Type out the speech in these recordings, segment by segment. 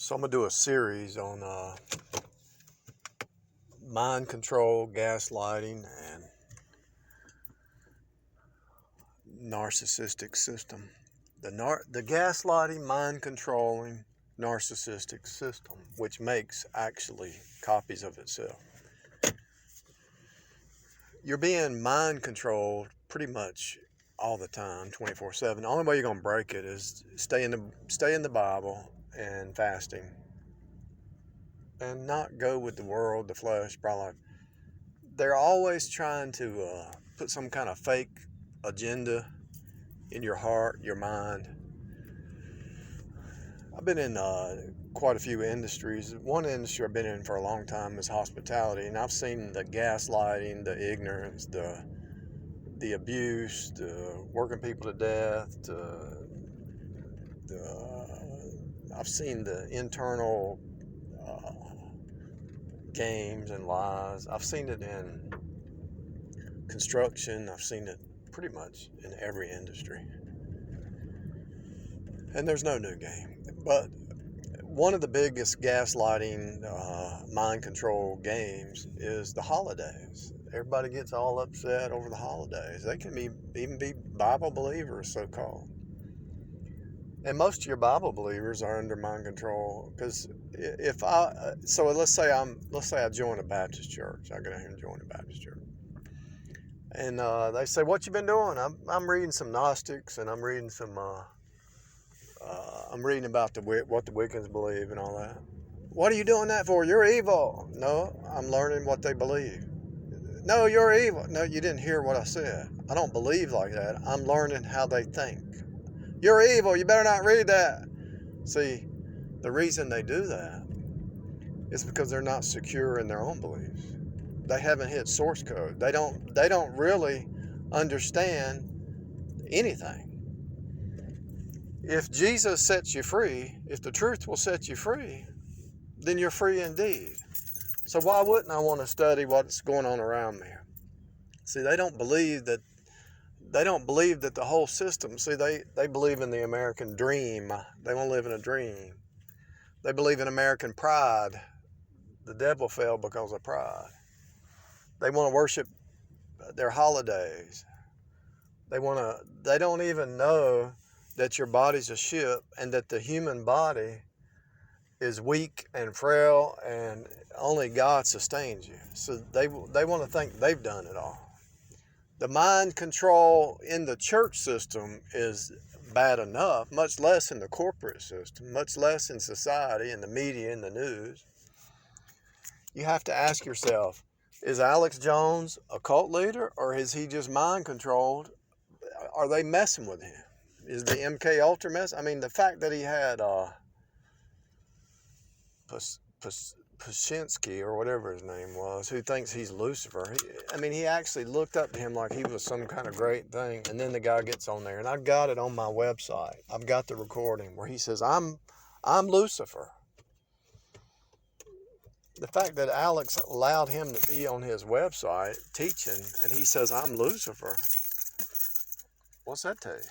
So I'm going to do a series on mind control, gaslighting, and narcissistic system. The gaslighting, mind controlling, narcissistic system, which makes actually copies of itself. You're being mind controlled pretty much all the time, 24/7. The only way you're going to break it is stay in the Bible and fasting, and not go with the world, the flesh, probably. They're always trying to put some kind of fake agenda in your heart, your mind. I've been in quite a few industries. One industry I've been in for a long time is hospitality, and I've seen the gaslighting, the ignorance, the abuse, the working people to death. I've seen the internal games and lies. I've seen it in construction. I've seen it pretty much in every industry. And there's no new game. But one of the biggest gaslighting, mind control games is the holidays. Everybody gets all upset over the holidays. They can even be Bible believers, so-called. And most of your Bible believers are under mind control. Because let's say I join a Baptist church. I go down here and join a Baptist church. And they say, "What you been doing?" I'm reading some Gnostics, and I'm reading some. I'm reading about what the Wiccans believe and all that. "What are you doing that for? You're evil." "No, I'm learning what they believe." "No, you're evil." "No, you didn't hear what I said. I don't believe like that. I'm learning how they think." "You're evil. You better not read that." See, the reason they do that is because they're not secure in their own beliefs. They haven't hit source code. They don't really understand anything. If Jesus sets you free, if the truth will set you free, then you're free indeed. So why wouldn't I want to study what's going on around me? See, they don't believe that the whole system, they believe in the American dream. They want to live in a dream. They believe in American pride. The devil fell because of pride. They want to worship their holidays. They don't even know that your body's a ship and that the human body is weak and frail and only God sustains you. So they want to think they've done it all. The mind control in the church system is bad enough, much less in the corporate system, much less in society, in the media, in the news. You have to ask yourself, is Alex Jones a cult leader, or is he just mind controlled? Are they messing with him? Is the MK Ultra mess? I mean, the fact that he had Pashinsky, or whatever his name was, who thinks he's Lucifer. He actually looked up to him like he was some kind of great thing. And then the guy gets on there, and I've got it on my website. I've got the recording where he says, I'm Lucifer. The fact that Alex allowed him to be on his website teaching, and he says, "I'm Lucifer." What's that tell you?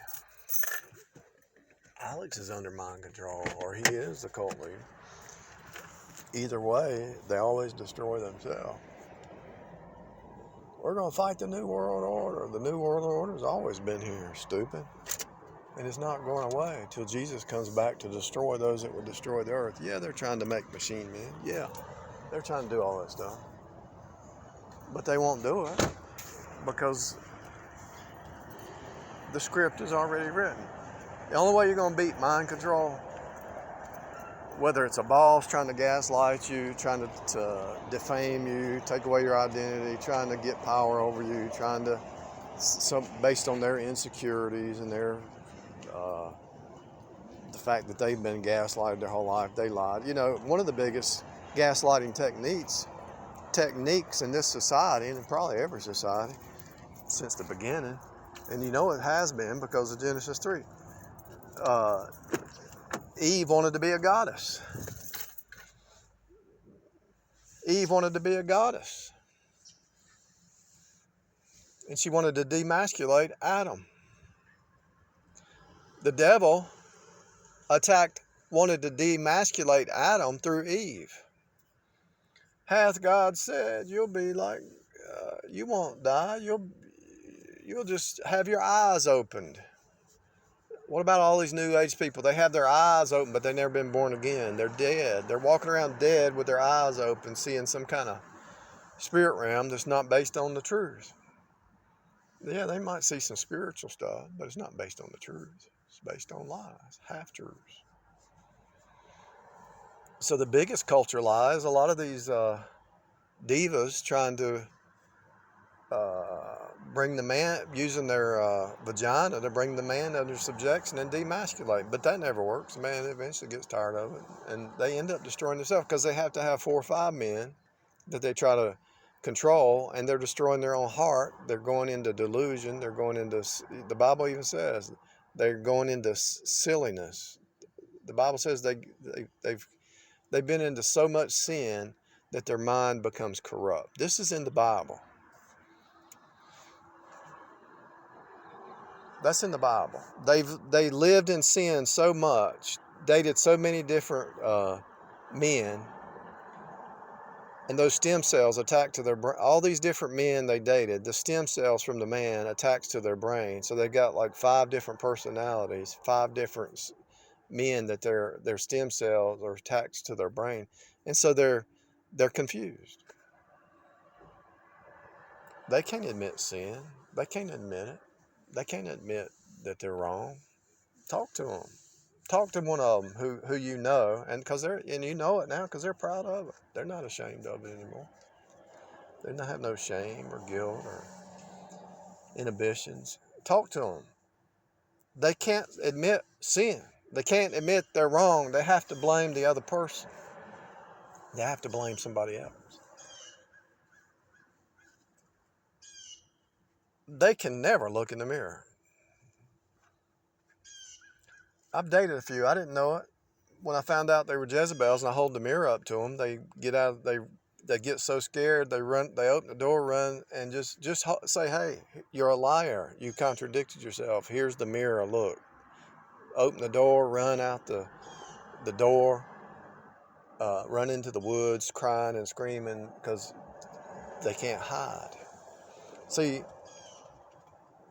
Alex is under mind control, or he is the cult leader. Either way, they always destroy themselves. We're going to fight the New World Order. The New World Order has always been here, stupid. And it's not going away until Jesus comes back to destroy those that would destroy the earth. Yeah, they're trying to make machine men. Yeah, they're trying to do all that stuff. But they won't do it because the script is already written. The only way you're going to beat mind control, whether it's a boss trying to gaslight you, trying to defame you, take away your identity, trying to get power over you, based on their insecurities and their the fact that they've been gaslighted their whole life, they lied. One of the biggest gaslighting techniques in this society, and probably every society since the beginning, and it has been because of Genesis 3. Eve wanted to be a goddess. Eve wanted to be a goddess. And she wanted to demasculate Adam. The devil attacked wanted to demasculate Adam through Eve. Hath God said, you'll be like, you won't die. You'll just have your eyes opened. What about all these New Age people? They have their eyes open, but they've never been born again. They're dead. They're walking around dead with their eyes open, seeing some kind of spirit realm that's not based on the truth. Yeah, they might see some spiritual stuff, but it's not based on the truth. It's based on lies, half-truths. So the biggest culture lie is a lot of these divas trying to bring the man, using their vagina to bring the man under subjection and demasculate. But that never works. The man eventually gets tired of it, and they end up destroying themselves because they have to have 4 or 5 men that they try to control, and they're destroying their own heart. They're going into delusion. They're going into, the Bible even says, they're going into silliness. The Bible says they've been into so much sin that their mind becomes corrupt. This is in the Bible. That's in the Bible. They lived in sin so much, dated so many different men, and those stem cells attacked to their brain. All these different men they dated, the stem cells from the man attached to their brain. So they've got like 5 different personalities, 5 different men that their stem cells are attached to their brain, and so they're confused. They can't admit sin. They can't admit it. They can't admit that they're wrong. Talk to them. Talk to one of them who you know, and you know it now because they're proud of it. They're not ashamed of it anymore. They don't have no shame or guilt or inhibitions. Talk to them. They can't admit sin. They can't admit they're wrong. They have to blame the other person. They have to blame somebody else. They can never look in the mirror. I've dated a few. I didn't know it. When I found out they were Jezebels and I hold the mirror up to them, they get so scared, they open the door, run, and just say, hey, you're a liar. You contradicted yourself. Here's the mirror, look. Open the door, run out the door, run into the woods crying and screaming because they can't hide. See,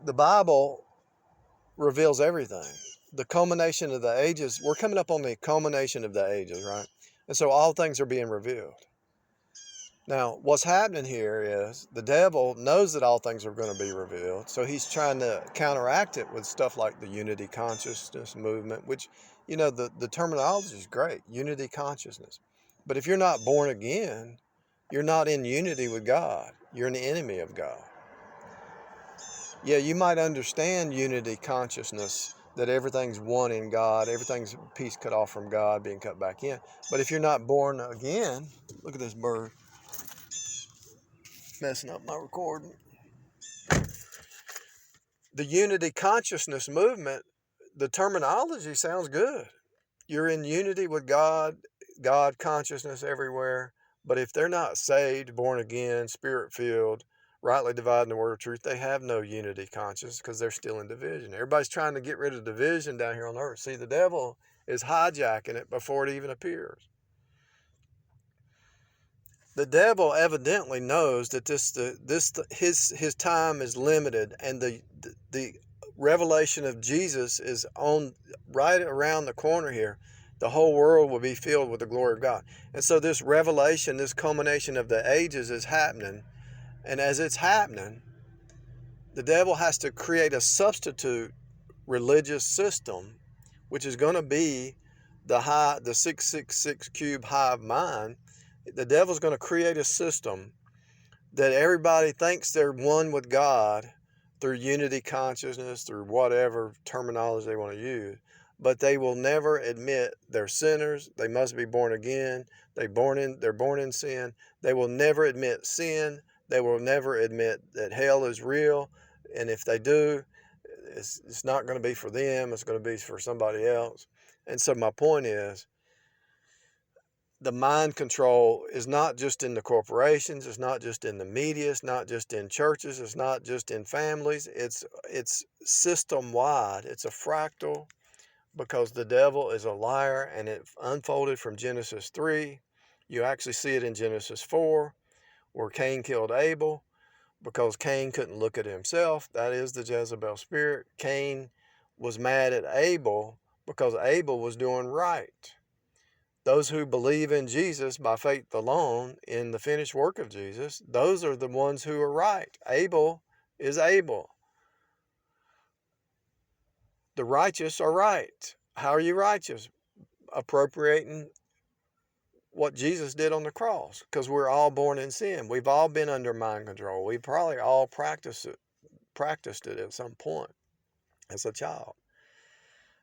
the Bible reveals everything. The culmination of the ages, we're coming up on the culmination of the ages, right? And so all things are being revealed. Now, what's happening here is the devil knows that all things are going to be revealed, so he's trying to counteract it with stuff like the unity consciousness movement, which, you know, the terminology is great, unity consciousness. But if you're not born again, you're not in unity with God. You're an enemy of God. Yeah, you might understand unity consciousness, that everything's one in God, everything's a piece cut off from God being cut back in. But if you're not born again, look at this bird messing up my recording. The unity consciousness movement, the terminology sounds good. You're in unity with God, God consciousness everywhere. But if they're not saved, born again, spirit filled, rightly dividing the word of truth, they have no unity consciousness because they're still in division. Everybody's trying to get rid of division down here on earth. See, the devil is hijacking it before it even appears. The devil evidently knows that his time is limited, and the revelation of Jesus is on right around the corner here. The whole world will be filled with the glory of God. And so this revelation, this culmination of the ages is happening. And as it's happening, the devil has to create a substitute religious system, which is going to be the 666 cube hive mind. The devil's going to create a system that everybody thinks they're one with God through unity consciousness, through whatever terminology they want to use, but they will never admit they're sinners. They must be born again. They're born in sin. They will never admit sin. They will never admit that hell is real, and if they do, it's not going to be for them. It's going to be for somebody else. And so my point is, the mind control is not just in the corporations, it's not just in the media, it's not just in churches, it's not just in families, it's system-wide. It's a fractal because the devil is a liar, and it unfolded from Genesis 3. You actually see it in Genesis 4, where Cain killed Abel because Cain couldn't look at himself. That is the Jezebel spirit. Cain was mad at Abel because Abel was doing right. Those who believe in Jesus by faith alone in the finished work of Jesus, those are the ones who are right. Abel is Abel. The righteous are right. How are you righteous? Appropriating what Jesus did on the cross, because we're all born in sin. We've all been under mind control. We probably all practiced it at some point as a child.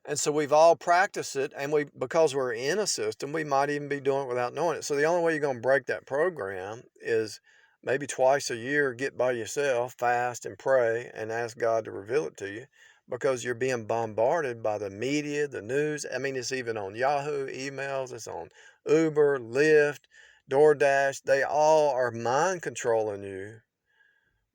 And so we've all practiced it, and because we're in a system, we might even be doing it without knowing it. So the only way you're going to break that program is maybe twice a year, get by yourself, fast and pray, and ask God to reveal it to you, because you're being bombarded by the media, the news. I mean, it's even on Yahoo, emails, it's on Uber, Lyft, DoorDash. They all are mind controlling you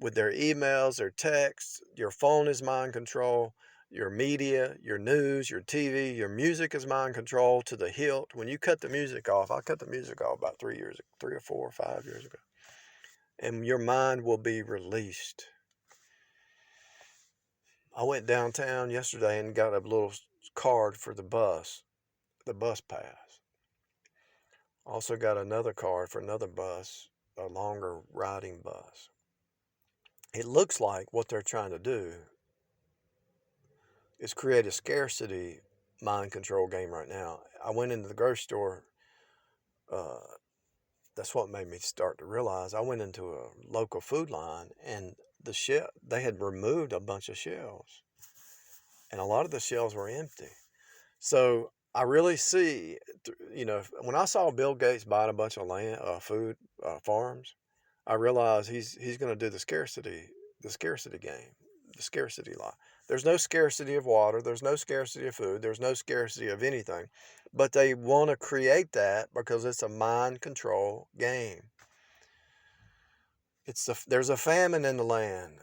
with their emails, their texts. Your phone is mind control. Your media, your news, your TV, your music is mind control to the hilt. When you cut the music off, I cut the music off about 3 or 4 or 5 years ago. And your mind will be released. I went downtown yesterday and got a little card for the bus pass. Also got another card for another bus, a longer riding bus. It looks like what they're trying to do is create a scarcity mind control game right now. I went into the grocery store. That's what made me start to realize. I went into a local food line, and they had removed a bunch of shelves, and a lot of the shelves were empty. So I really see, when I saw Bill Gates buying a bunch of land, food farms, I realized he's going to do the scarcity game, the scarcity lie. There's no scarcity of water. There's no scarcity of food. There's no scarcity of anything. But they want to create that because it's a mind control game. There's a famine in the land,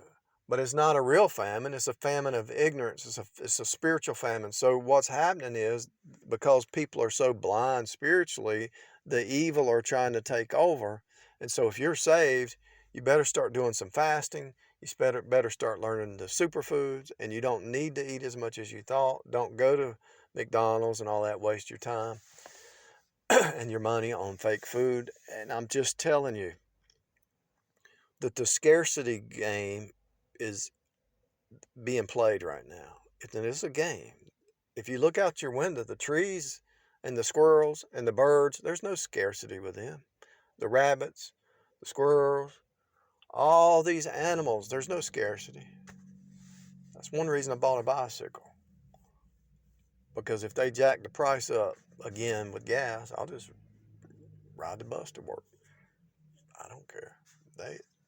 but it's not a real famine. It's a famine of ignorance. It's a spiritual famine. So what's happening is, because people are so blind spiritually, the evil are trying to take over. And so if you're saved, you better start doing some fasting. You better start learning the superfoods, and you don't need to eat as much as you thought. Don't go to McDonald's and all that, waste your time and your money on fake food. And I'm just telling you that the scarcity game is being played right now. It's a game. If you look out your window, the trees and the squirrels and the birds, there's no scarcity with them. The rabbits, the squirrels, all these animals, there's no scarcity. That's one reason I bought a bicycle. Because if they jack the price up again with gas, I'll just ride the bus to work. I don't care.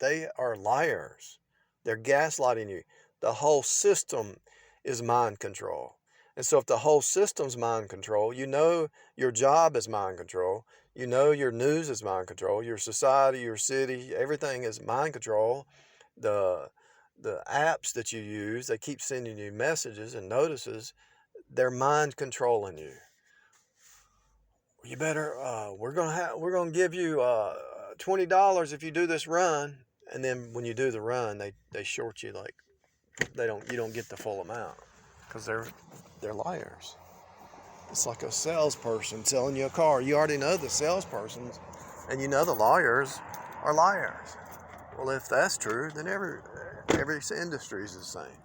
They are liars. They're gaslighting you. The whole system is mind control. And so if the whole system's mind control, your job is mind control. Your news is mind control. Your society, your city, everything is mind control. The apps that you use, they keep sending you messages and notices. They're mind controlling you. You better. We're gonna give you $20 if you do this run. And then when you do the run, they short you, like you don't get the full amount, because they're liars. It's like a salesperson selling you a car. You already know the salespersons, and the lawyers are liars. Well, if that's true, then every industry is the same.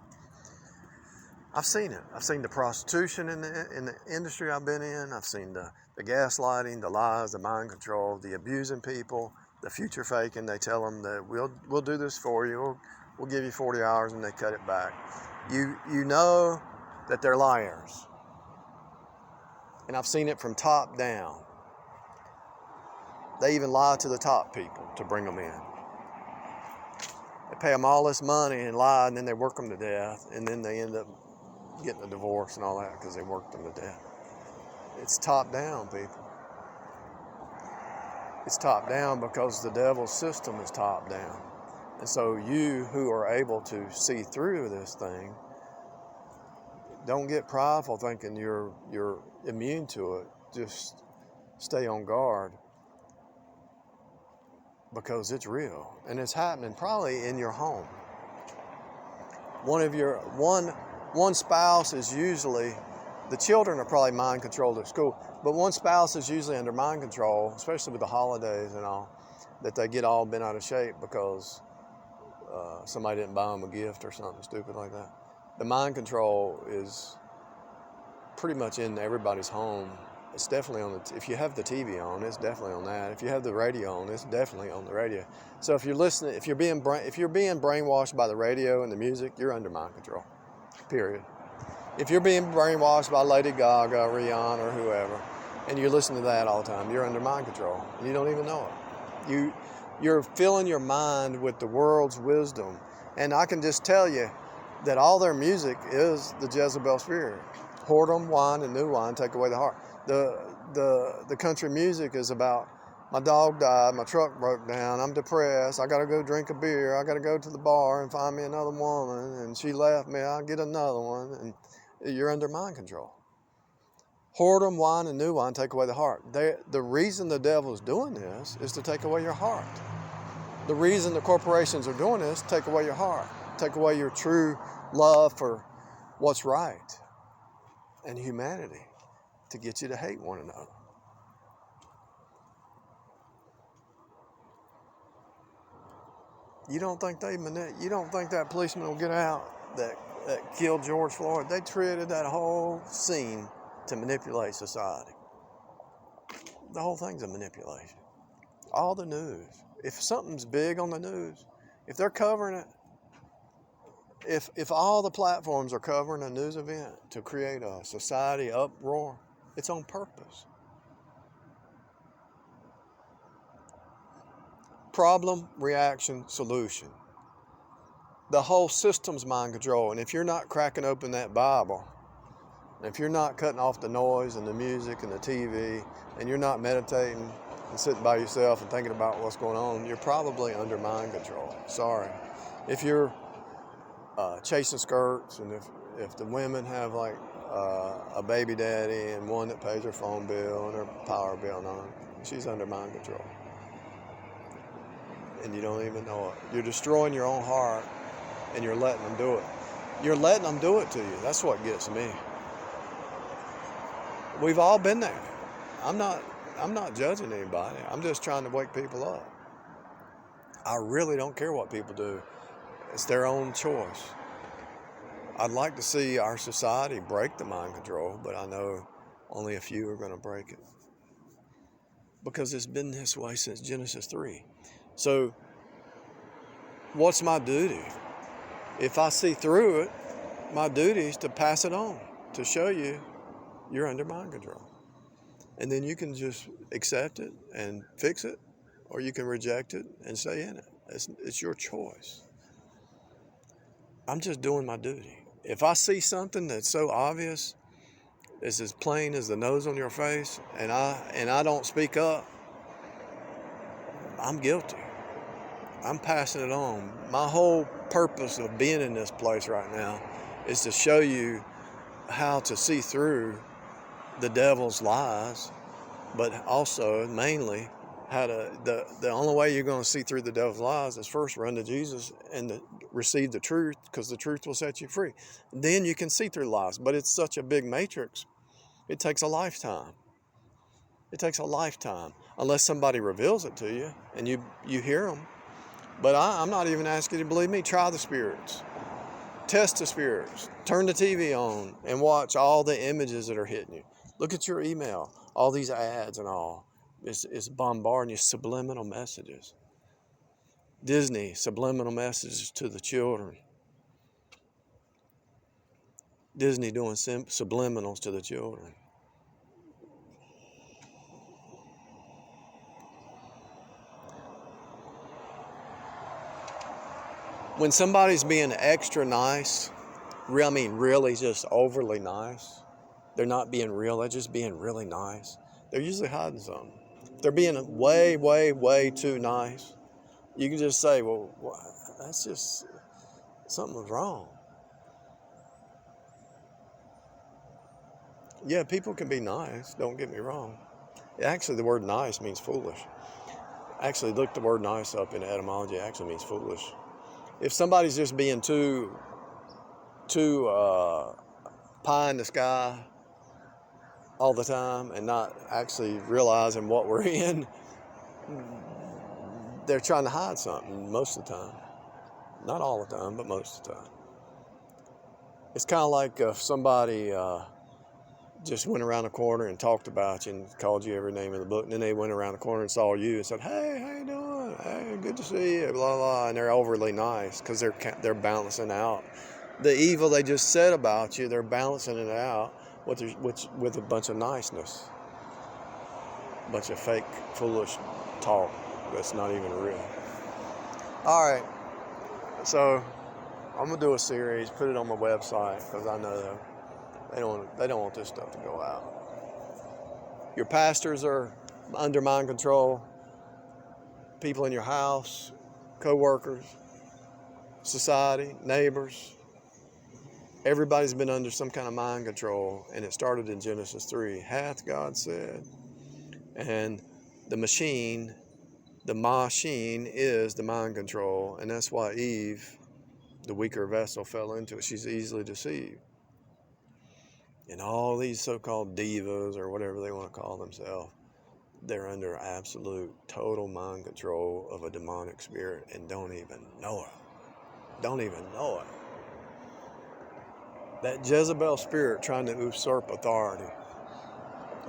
I've seen it. I've seen the prostitution in the industry I've been in. I've seen the gaslighting, the lies, the mind control, the abusing people, the future faking. They tell them that we'll do this for you. We'll give you 40 hours, and they cut it back. You know that they're liars. And I've seen it from top down. They even lie to the top people to bring them in. They pay them all this money and lie, and then they work them to death, and then they end up getting a divorce and all that because they worked them to death. It's top down, people. It's top down because the devil's system is top down. And so you who are able to see through this thing, Don't get prideful thinking you're immune to it. Just stay on guard, because it's real and it's happening probably in your home. One spouse is usually, the children are probably mind controlled at school, but one spouse is usually under mind control, especially with the holidays and all, that they get all bent out of shape because somebody didn't buy them a gift or something stupid like that. The mind control is pretty much in everybody's home. It's definitely on if you have the TV on, it's definitely on that. If you have the radio on, it's definitely on the radio. So if you're listening, if you're being brainwashed by the radio and the music, you're under mind control. Period. If you're being brainwashed by Lady Gaga, Rihanna, or whoever, and you listen to that all the time, you're under mind control, and you don't even know it. You're filling your mind with the world's wisdom, and I can just tell you that all their music is the Jezebel spirit. Whoredom, wine, and new wine take away the heart. The country music is about, my dog died, my truck broke down, I'm depressed, I gotta go drink a beer, I gotta go to the bar and find me another woman, and she left me, I'll get another one, and you're under mind control. Whoredom, wine, and new wine take away the heart. The reason the devil's doing this is to take away your heart. The reason the corporations are doing this, take away your heart, take away your true love for what's right and humanity, to get you to hate one another. You don't think that policeman will get out that killed George Floyd? They treated that whole scene to manipulate society. The whole thing's a manipulation. All the news. If something's big on the news, if they're covering it, if all the platforms are covering a news event to create a society uproar, it's on purpose. Problem, reaction, solution. The whole system's mind control. And if you're not cracking open that Bible, if you're not cutting off the noise and the music and the TV, and you're not meditating and sitting by yourself and thinking about what's going on, you're probably under mind control. Sorry. If you're chasing skirts, and if the women have like a baby daddy and one that pays her phone bill and her power bill and all, she's under mind control. And you don't even know it. You're destroying your own heart, and you're letting them do it. You're letting them do it to you. That's what gets me. We've all been there. I'm not judging anybody. I'm just trying to wake people up. I really don't care what people do. It's their own choice. I'd like to see our society break the mind control, but I know only a few are going to break it, because it's been this way since Genesis 3. So what's my duty? If I see through it, my duty is to pass it on, to show you you're under mind control. And then you can just accept it and fix it, or you can reject it and stay in it. It's your choice. I'm just doing my duty. If I see something that's so obvious, it's as plain as the nose on your face, and I don't speak up, I'm guilty. I'm passing it on. My whole purpose of being in this place right now is to show you how to see through the devil's lies, but also mainly how to, the only way you're going to see through the devil's lies is first run to Jesus and receive the truth, because the truth will set you free. Then you can see through lies, but it's such a big matrix. It takes a lifetime. It takes a lifetime, unless somebody reveals it to you and you hear them. But I'm not even asking you to believe me. Try the spirits. Test the spirits. Turn the TV on and watch all the images that are hitting you. Look at your email. All these ads and all. It's bombarding you, subliminal messages. Disney, subliminal messages to the children. Disney doing subliminals to the children. When somebody's being extra nice, really just overly nice, they're not being real, they're just being really nice. They're usually hiding something. They're being way, way, way too nice. You can just say, well, that's just, something was wrong. Yeah, people can be nice. Don't get me wrong. Actually, the word nice means foolish. Actually, look the word nice up in etymology. It actually means foolish. If somebody's just being too pie in the sky all the time and not actually realizing what we're in, they're trying to hide something most of the time. Not all the time, but most of the time. It's kind of like if somebody just went around the corner and talked about you and called you every name in the book, and then they went around the corner and saw you and said, "Hey, how you doing? Hey, good to see you." Blah blah, and they're overly nice because they're balancing out the evil they just said about you. They're balancing it out with a bunch of niceness, a bunch of fake, foolish talk that's not even real. All right, so I'm gonna do a series, put it on my website because I know they don't want this stuff to go out. Your pastors are under mind control. People in your house, co-workers, society, neighbors. Everybody's been under some kind of mind control, and it started in Genesis 3. Hath God said. And the machine is the mind control, and that's why Eve, the weaker vessel, fell into it. She's easily deceived. And all these so-called divas, or whatever they want to call themselves, they're under absolute, total mind control of a demonic spirit and don't even know it. Don't even know it. That Jezebel spirit trying to usurp authority.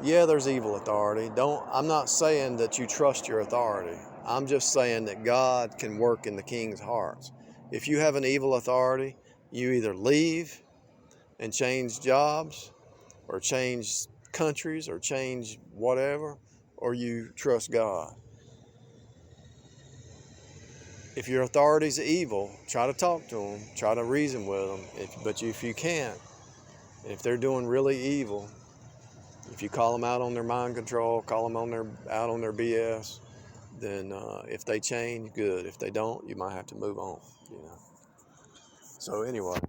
Yeah, there's evil authority. I'm not saying that you trust your authority. I'm just saying that God can work in the king's hearts. If you have an evil authority, you either leave and change jobs or change countries or change whatever, or you trust God. If your authority's evil, try to talk to them, try to reason with them. But if you can't, if they're doing really evil, if you call them out on their mind control, call them out on their BS, then if they change, good. If they don't, you might have to move on. So anyway,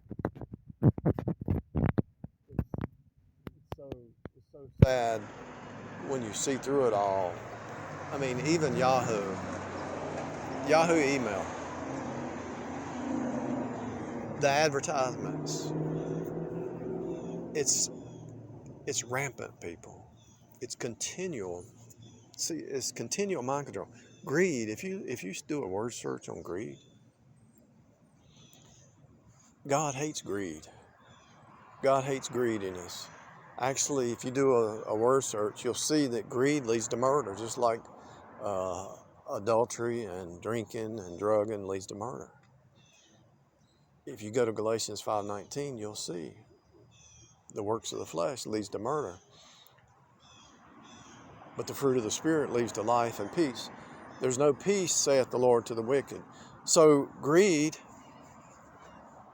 it's so sad when you see through it all. I mean, even Yahoo email, the advertisements. It's rampant, people. It's continual. See, it's continual mind control. Greed. If you do a word search on greed, God hates greed. God hates greediness. Actually, if you do a word search, you'll see that greed leads to murder, just like adultery and drinking and drugging leads to murder. If you go to Galatians 5:19, you'll see the works of the flesh leads to murder, but the fruit of the Spirit leads to life and peace. There's no peace, saith the Lord, to the wicked. So greed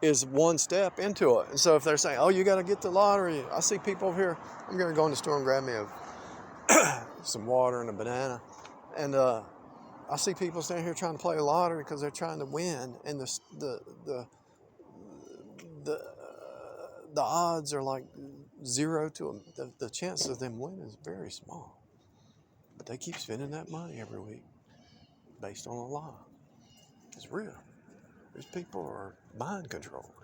is one step into it. And so if they're saying, "Oh, you got to get the lottery," I see people over here. I'm going to go in the store and grab me some water and a banana, and I see people standing here trying to play a lottery because they're trying to win, and the odds are like 0 to them. The chance of them winning is very small, but they keep spending that money every week based on a lie. It's real. These people are mind controlled.